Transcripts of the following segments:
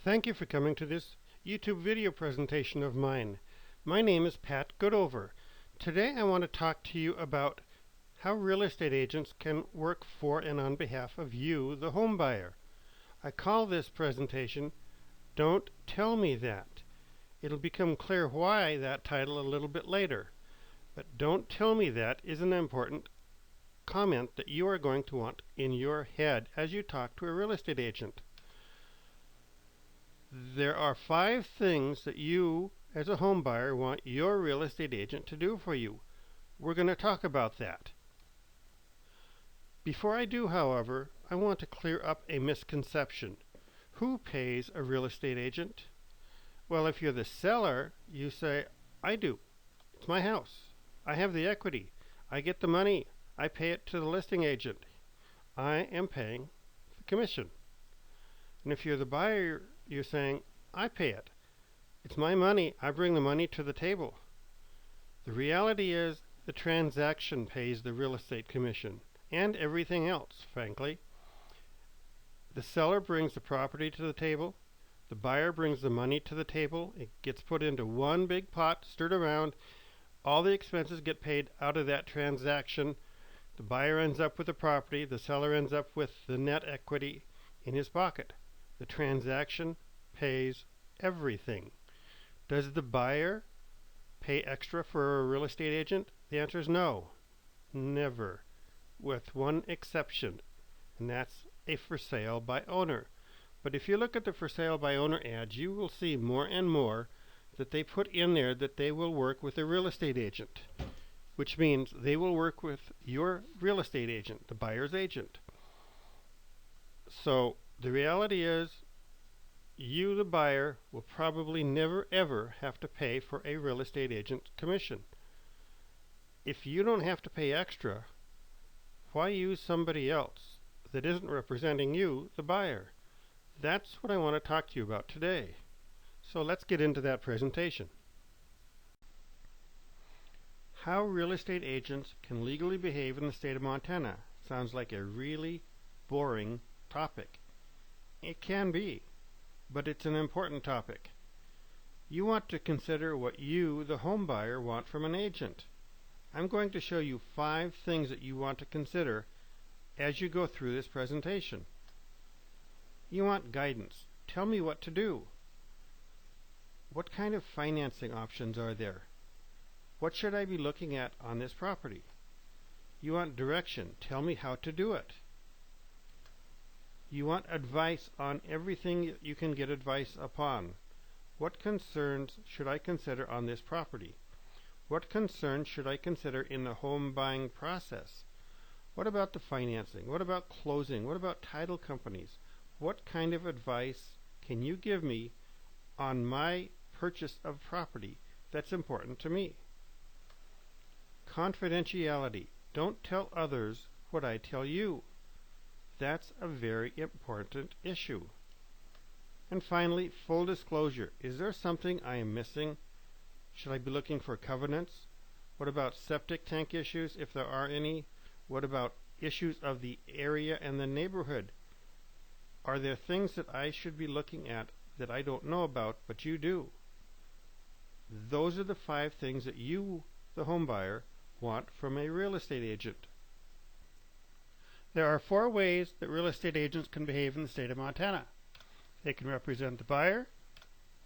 Thank you for coming to this YouTube video presentation of mine. My name is Pat Goodover. Today I want to talk to you about how real estate agents can work for and on behalf of you, the home buyer. I call this presentation, Don't Tell Me That. It'll become clear why that title a little bit later. But Don't Tell Me That is an important comment that you are going to want in your head as you talk to a real estate agent. There are 5 things that you, as a home buyer, want your real estate agent to do for you. We're going to talk about that. Before I do, however, I want to clear up a misconception. Who pays a real estate agent? Well, if you're the seller, you say, I do. It's my house. I have the equity. I get the money. I pay it to the listing agent. I am paying the commission. And if you're the buyer, you're saying, I pay it. It's my money. I bring the money to the table. The reality is the transaction pays the real estate commission and everything else, frankly. The seller brings the property to the table. The buyer brings the money to the table. It gets put into one big pot, stirred around. All the expenses get paid out of that transaction. The buyer ends up with the property. The seller ends up with the net equity in his pocket. The transaction pays everything. Does the buyer pay extra for a real estate agent? The answer is no. Never. With one exception, and that's a for sale by owner. But if you look at the for sale by owner ads, you will see more and more that they put in there that they will work with a real estate agent, which means they will work with your real estate agent, the buyer's agent. So the reality is, you, the buyer, will probably never ever have to pay for a real estate agent commission. If you don't have to pay extra, why use somebody else that isn't representing you, the buyer? That's what I want to talk to you about today. So let's get into that presentation. How real estate agents can legally behave in the state of Montana. Sounds like a really boring topic. It can be, but it's an important topic. You want to consider what you, the home buyer, want from an agent. I'm going to show you 5 things that you want to consider as you go through this presentation. You want guidance. Tell me what to do. What kind of financing options are there? What should I be looking at on this property? You want direction. Tell me how to do it. You want advice on everything you can get advice upon. What concerns should I consider on this property? What concerns should I consider in the home buying process? What about the financing? What about closing? What about title companies? What kind of advice can you give me on my purchase of property that's important to me? Confidentiality. Don't tell others what I tell you. That's a very important issue. And finally, full disclosure. Is there something I am missing? Should I be looking for covenants? What about septic tank issues, if there are any? What about issues of the area and the neighborhood? Are there things that I should be looking at that I don't know about, but you do? Those are the 5 things that you, the home buyer, want from a real estate agent. There are 4 ways that real estate agents can behave in the state of Montana. They can represent the buyer,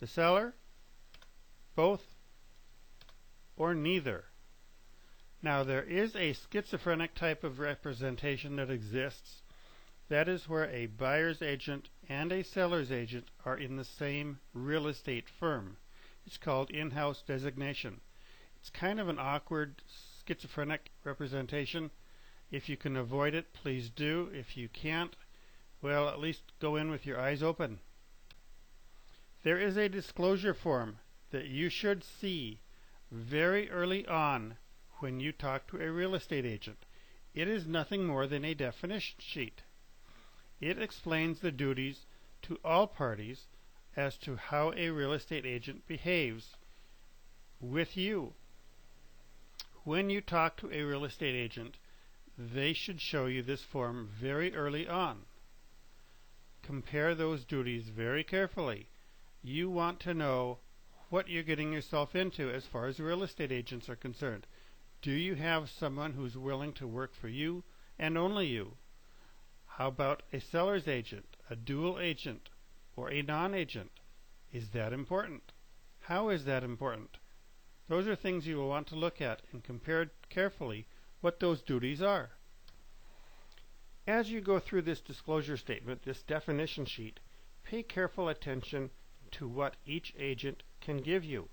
the seller, both, or neither. Now, there is a schizophrenic type of representation that exists. That is where a buyer's agent and a seller's agent are in the same real estate firm. It's called in-house designation. It's kind of an awkward schizophrenic representation. If you can avoid it, please do. If you can't, well, at least go in with your eyes open. There is a disclosure form that you should see very early on when you talk to a real estate agent. It is nothing more than a definition sheet. It explains the duties to all parties as to how a real estate agent behaves with you. When you talk to a real estate agent, they should show you this form very early on. compare those duties very carefully. You want to know what you're getting yourself into as far as real estate agents are concerned. Do you have someone who's willing to work for you and only you? How about a seller's agent, a dual agent, or a non-agent? Is that important? How is that important? Those are things you will want to look at and compare carefully what those duties are. As you go through this disclosure statement, this definition sheet, pay careful attention to what each agent can give you.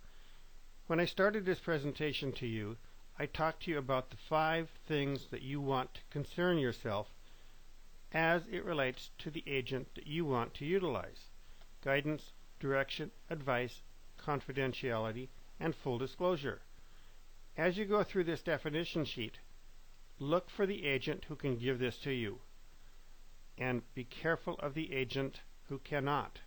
When I started this presentation to you, I talked to you about the 5 things that you want to concern yourself as it relates to the agent that you want to utilize: guidance, direction, advice, confidentiality, and full disclosure. As you go through this definition sheet, look for the agent who can give this to you, and be careful of the agent who cannot.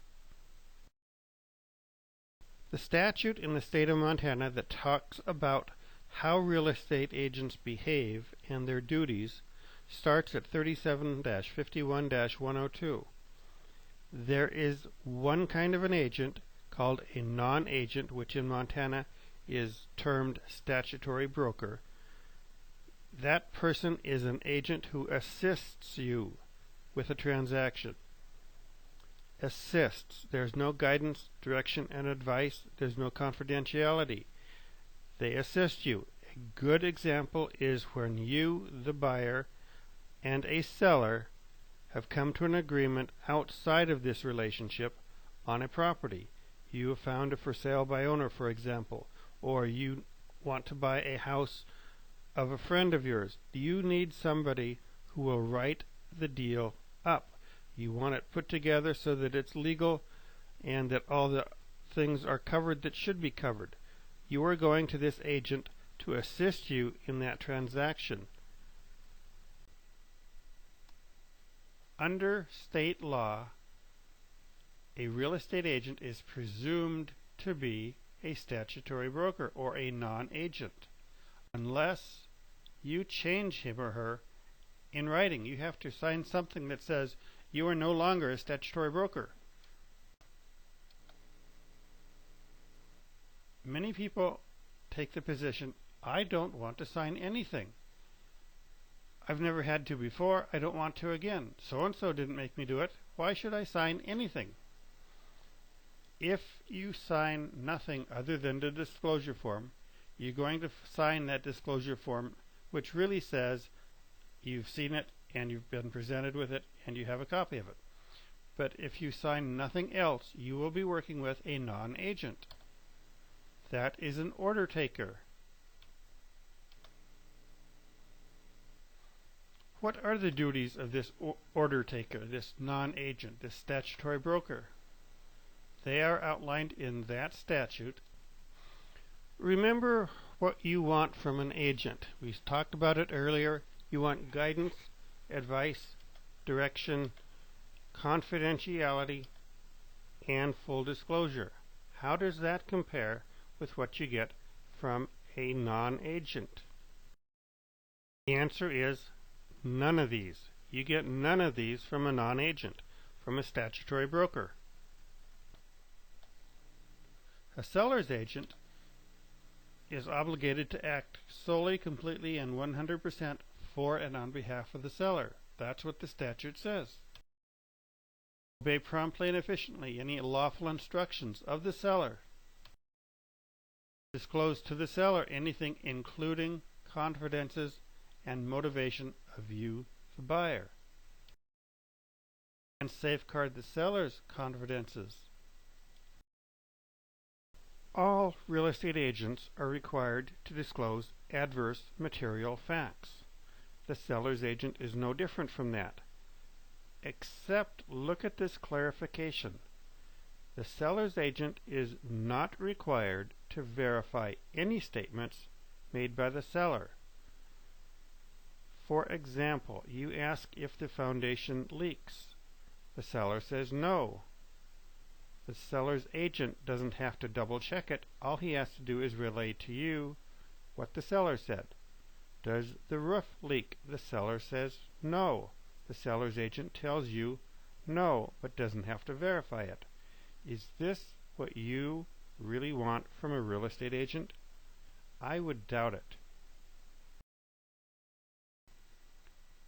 The statute in the state of Montana that talks about how real estate agents behave and their duties starts at 37-51-102. There is one kind of an agent called a non-agent, which in Montana is termed statutory broker. That person is an agent who assists you with a transaction. Assists. There's no guidance, direction, and advice. There's no confidentiality. They assist you. A good example is when you, the buyer, and a seller have come to an agreement outside of this relationship on a property. You have found a for sale by owner, for example, or you want to buy a house of a friend of yours. You need somebody who will write the deal up. You want it put together so that it's legal and that all the things are covered that should be covered. You are going to this agent to assist you in that transaction. Under state law, a real estate agent is presumed to be a statutory broker or a non-agent, unless you change him or her in writing. You have to sign something that says you are no longer a statutory broker. Many people take the position, I don't want to sign anything. I've never had to before, I don't want to again. So-and-so didn't make me do it. Why should I sign anything? If you sign nothing other than the disclosure form, you're going to sign that disclosure form, which really says you've seen it and you've been presented with it and you have a copy of it. But if you sign nothing else, you will be working with a non-agent. That is an order taker. What are the duties of this order taker, this non-agent, this statutory broker? They are outlined in that statute. Remember what you want from an agent. We talked about it earlier. You want guidance, advice, direction, confidentiality, and full disclosure. How does that compare with what you get from a non-agent? The answer is none of these. You get none of these from a non-agent, from a statutory broker. A seller's agent is obligated to act solely, completely, and 100% for and on behalf of the seller. That's what the statute says. Obey promptly and efficiently any lawful instructions of the seller. Disclose to the seller anything including confidences and motivation of you, the buyer. And safeguard the seller's confidences. All real estate agents are required to disclose adverse material facts. The seller's agent is no different from that. Except, look at this clarification. The seller's agent is not required to verify any statements made by the seller. For example, you ask if the foundation leaks. The seller says no. The seller's agent doesn't have to double check it. All he has to do is relay to you what the seller said. Does the roof leak? The seller says no. The seller's agent tells you No, but doesn't have to verify it. Is this what you really want from a real estate agent? I would doubt it.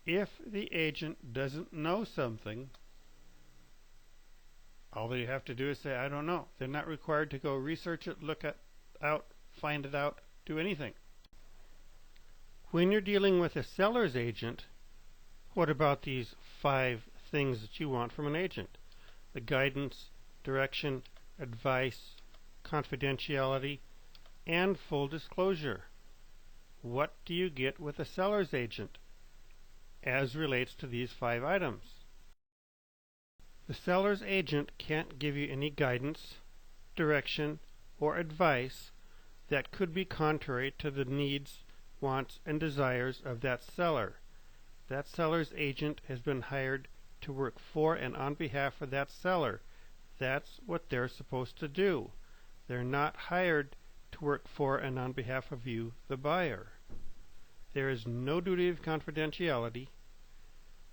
If the agent doesn't know something, all they have to do is say, I don't know. They're not required to go research it, look it out, find it out, do anything. When you're dealing with a seller's agent, what about these 5 things that you want from an agent? The guidance, direction, advice, confidentiality, and full disclosure. What do you get with a seller's agent as relates to these 5 items? The seller's agent can't give you any guidance, direction, or advice that could be contrary to the needs, wants, and desires of that seller. That seller's agent has been hired to work for and on behalf of that seller. That's what they're supposed to do. They're not hired to work for and on behalf of you, the buyer. There is no duty of confidentiality.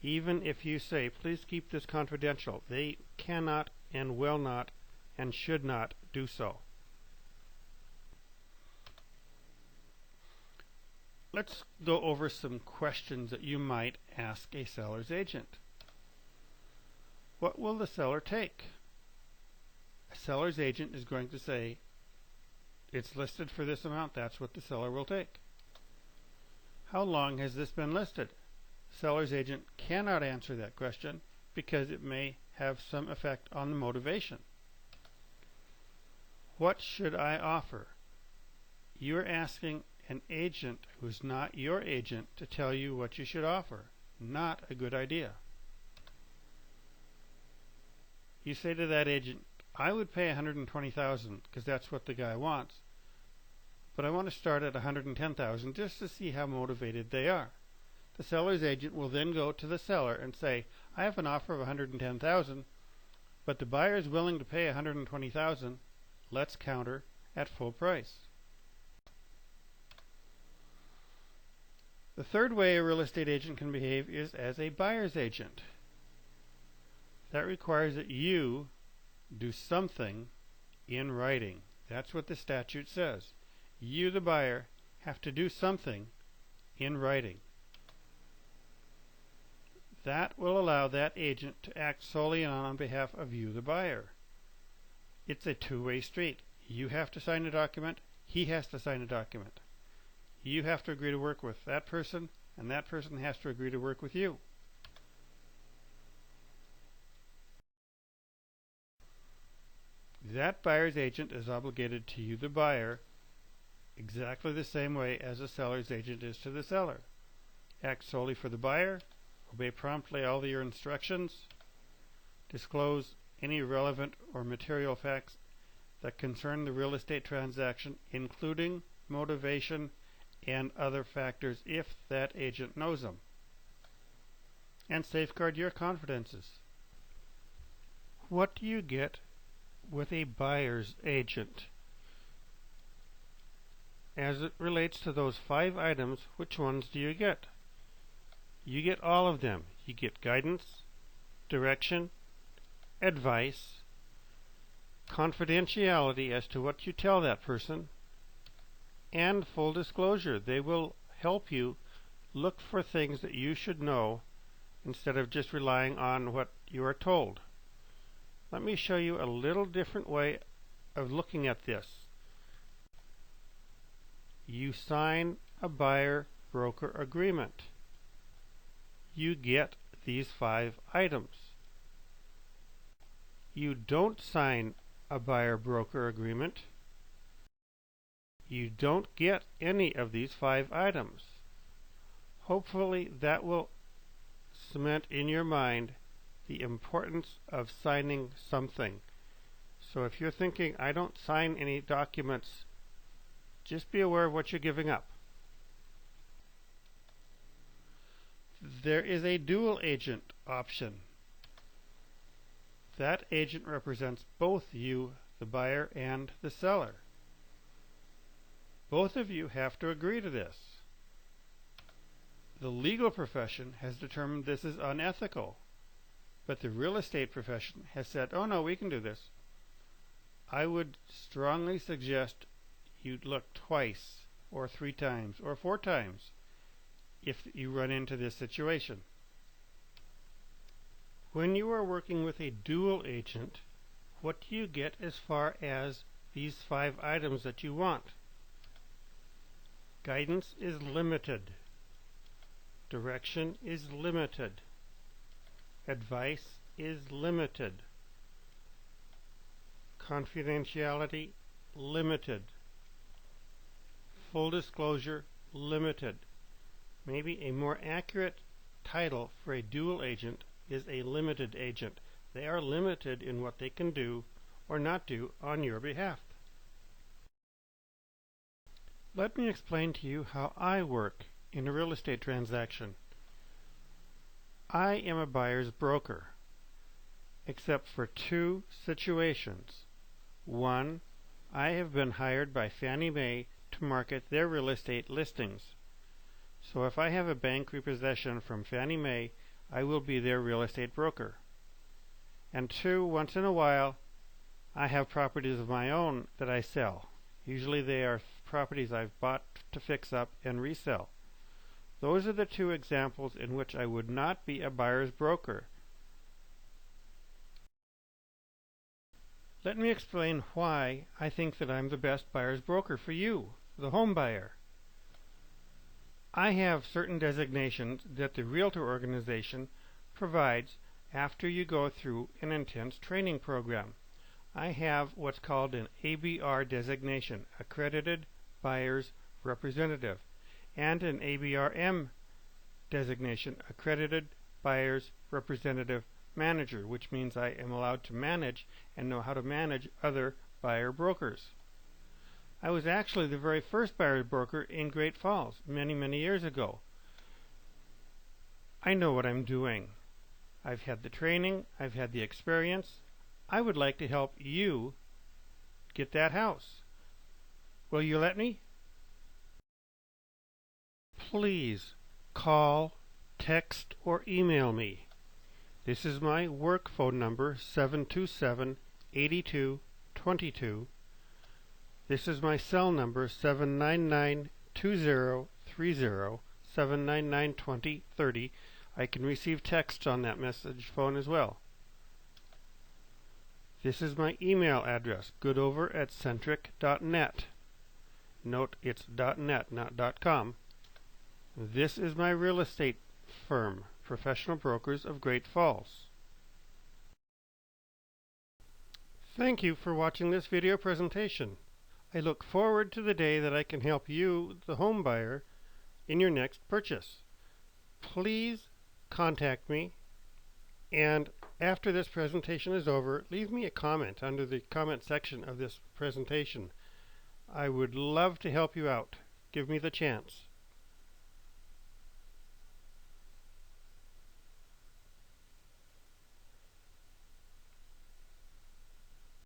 Even if you say, please keep this confidential, they cannot and will not and should not do so. Let's go over some questions that you might ask a seller's agent. What will the seller take? A seller's agent is going to say, it's listed for this amount, that's what the seller will take. How long has this been listed? The seller's agent cannot answer that question because it may have some effect on the motivation. What should I offer? You're asking an agent who's not your agent to tell you what you should offer. Not a good idea. You say to that agent, I would pay $120,000 because that's what the guy wants, but I want to start at $110,000 just to see how motivated they are. The seller's agent will then go to the seller and say, I have an offer of $110,000, but the buyer is willing to pay $120,000. Let's counter at full price. The third way a real estate agent can behave is as a buyer's agent. That requires that you do something in writing. That's what the statute says. You, the buyer, have to do something in writing. That will allow that agent to act solely on behalf of you, the buyer. It's a two-way street. You have to sign a document. He has to sign a document. You have to agree to work with that person, and that person has to agree to work with you. That buyer's agent is obligated to you, the buyer, exactly the same way as a seller's agent is to the seller. Act solely for the buyer, obey promptly all your instructions, disclose any relevant or material facts that concern the real estate transaction, including motivation and other factors if that agent knows them, and safeguard your confidences. What do you get with a buyer's agent? As it relates to those 5 items, which ones do you get? You get all of them. You get guidance, direction, advice, confidentiality as to what you tell that person, and full disclosure. They will help you look for things that you should know instead of just relying on what you are told. Let me show you a little different way of looking at this. You sign a buyer-broker agreement. You get these 5 items. You don't sign a buyer-broker agreement. You don't get any of these 5 items. Hopefully that will cement in your mind the importance of signing something. So if you're thinking, I don't sign any documents, just be aware of what you're giving up. There is a dual agent option. That agent represents both you, the buyer, and the seller. Both of you have to agree to this. The legal profession has determined this is unethical. but the real estate profession has said, oh no, we can do this, I would strongly suggest you look twice or 3 times or 4 times if you run into this situation. When you are working with a dual agent, what do you get as far as these 5 items that you want? Guidance is limited. Direction is limited. Advice is limited. Confidentiality limited. Full disclosure limited. Maybe a more accurate title for a dual agent is a limited agent. They are limited in what they can do or not do on your behalf. Let me explain to you how I work in a real estate transaction. I am a buyer's broker, except for 2 situations. 1, I have been hired by Fannie Mae to market their real estate listings. So if I have a bank repossession from Fannie Mae, I will be their real estate broker. And 2, once in a while, I have properties of my own that I sell. Usually they are properties I've bought to fix up and resell. Those are the 2 examples in which I would not be a buyer's broker. Let me explain why I think that I'm the best buyer's broker for you, the home buyer. I have certain designations that the realtor organization provides after you go through an intense training program. I have what's called an ABR designation, Accredited Buyer's Representative, and an ABRM designation, Accredited Buyer's Representative Manager, which means I am allowed to manage and know how to manage other buyer brokers. I was actually the very first buyer broker in Great Falls many years ago. I know what I'm doing. I've had the training, I've had the experience. I would like to help you get that house. Will you let me? Please call, text, or email me. This is my work phone number, 727-8222. This is my cell number, 799-2030, 799-2030. I can receive texts on that message phone as well. This is my email address, goodover@centric.net. Note it's .net, not .com. This is my real estate firm, Professional Brokers of Great Falls. Thank you for watching this video presentation. I look forward to the day that I can help you, the home buyer, in your next purchase. Please contact me, and after this presentation is over, leave me a comment under the comment section of this presentation. I would love to help you out. Give me the chance.